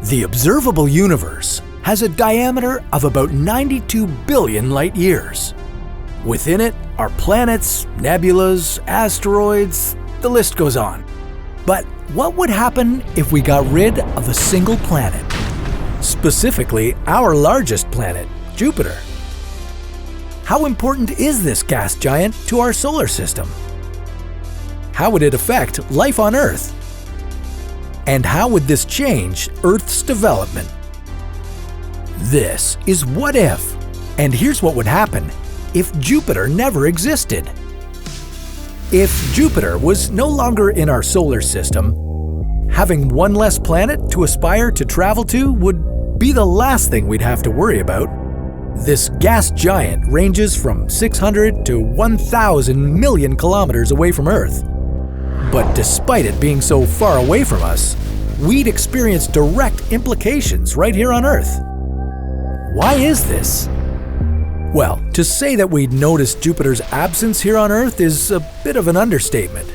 The observable universe has a diameter of about 92 billion light years. Within it are planets, nebulas, asteroids, the list goes on. But what would happen if we got rid of a single planet? Specifically, our largest planet, Jupiter. How important is this gas giant to our solar system? How would it affect life on Earth? And how would this change Earth's development? This is What If, and here's what would happen if Jupiter never existed. If Jupiter was no longer in our solar system, having one less planet to aspire to travel to would be the last thing we'd have to worry about. This gas giant ranges from 600 to 1,000 million kilometers away from Earth. But despite it being so far away from us, we'd experience direct implications right here on Earth. Why is this? Well, to say that we'd notice Jupiter's absence here on Earth is a bit of an understatement.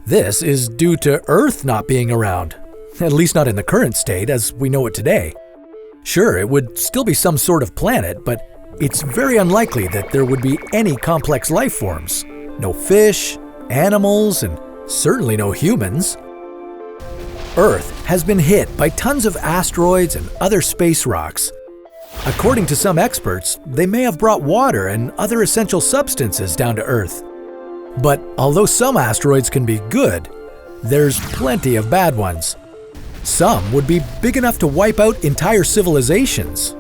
This is due to Earth not being around, at least not in the current state as we know it today. Sure, it would still be some sort of planet, but it's very unlikely that there would be any complex life forms. No fish, animals, and certainly no humans. Earth has been hit by tons of asteroids and other space rocks. According to some experts, they may have brought water and other essential substances down to Earth. But although some asteroids can be good, there's plenty of bad ones. Some would be big enough to wipe out entire civilizations,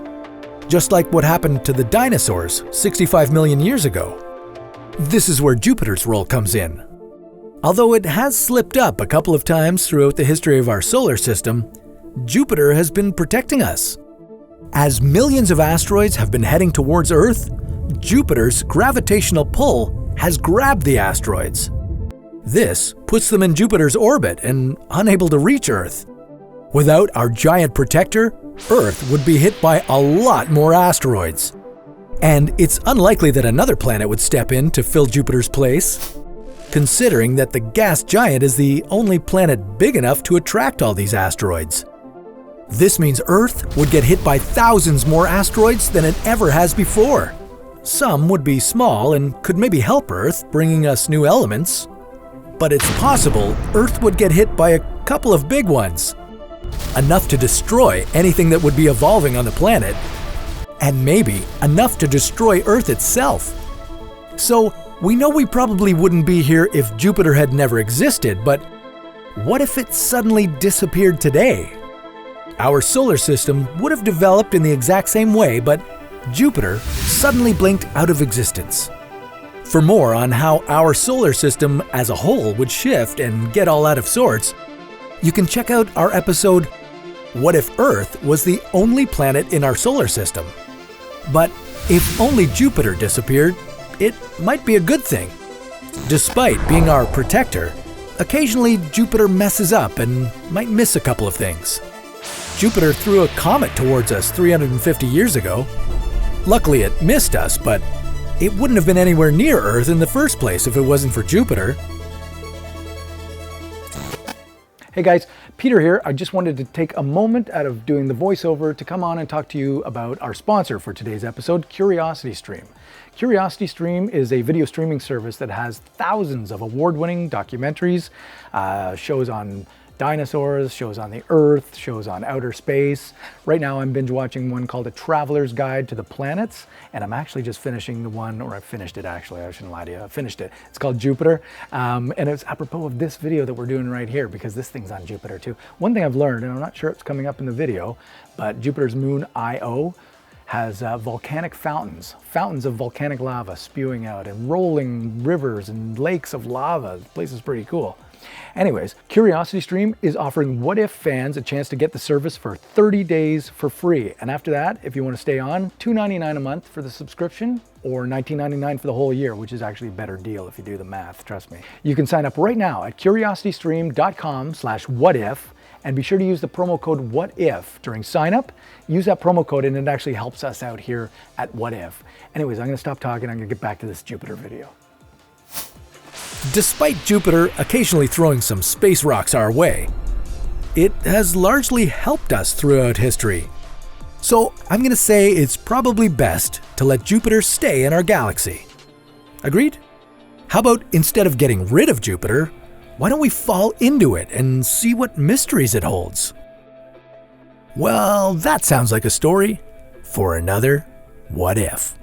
just like what happened to the dinosaurs 65 million years ago. This is where Jupiter's role comes in. Although it has slipped up a couple of times throughout the history of our solar system, Jupiter has been protecting us. As millions of asteroids have been heading towards Earth, Jupiter's gravitational pull has grabbed the asteroids. This puts them in Jupiter's orbit and unable to reach Earth. Without our giant protector, Earth would be hit by a lot more asteroids. And it's unlikely that another planet would step in to fill Jupiter's place, considering that the gas giant is the only planet big enough to attract all these asteroids. This means Earth would get hit by thousands more asteroids than it ever has before. Some would be small and could maybe help Earth, bringing us new elements. But it's possible Earth would get hit by a couple of big ones. Enough to destroy anything that would be evolving on the planet, and maybe enough to destroy Earth itself. So, we know we probably wouldn't be here if Jupiter had never existed, but what if it suddenly disappeared today? Our solar system would have developed in the exact same way, but Jupiter suddenly blinked out of existence. For more on how our solar system as a whole would shift and get all out of sorts, you can check out our episode, What If Earth Was the Only Planet in Our Solar System? But if only Jupiter disappeared, it might be a good thing. Despite being our protector, occasionally Jupiter messes up and might miss a couple of things. Jupiter threw a comet towards us 350 years ago. Luckily it missed us, but it wouldn't have been anywhere near Earth in the first place if it wasn't for Jupiter. Hey guys, Peter here. I just wanted to take a moment out of doing the voiceover to come on and talk to you about our sponsor for today's episode, CuriosityStream. CuriosityStream is a video streaming service that has thousands of award-winning documentaries, shows on dinosaurs, shows on the Earth, shows on outer space. Right now I'm binge watching one called A Traveler's Guide to the Planets, and I'm actually just finishing the one, or I finished it actually, I shouldn't lie to you, I finished it. It's called Jupiter, and it's apropos of this video that we're doing right here, because this thing's on Jupiter too. One thing I've learned, and I'm not sure it's coming up in the video, but Jupiter's moon Io has volcanic fountains of volcanic lava spewing out and rolling rivers and lakes of lava. The place is pretty cool. Anyways, CuriosityStream is offering What If fans a chance to get the service for 30 days for free. And after that, if you want to stay on, $2.99 a month for the subscription or $19.99 for the whole year, which is actually a better deal if you do the math, trust me. You can sign up right now at curiositystream.com/whatif and be sure to use the promo code WHATIF during sign up. Use that promo code and it actually helps us out here at What If. Anyways, I'm going to stop talking. I'm going to get back to this Jupiter video. Despite Jupiter occasionally throwing some space rocks our way, it has largely helped us throughout history. So I'm going to say it's probably best to let Jupiter stay in our galaxy. Agreed? How about instead of getting rid of Jupiter, why don't we fall into it and see what mysteries it holds? Well, that sounds like a story for another What If.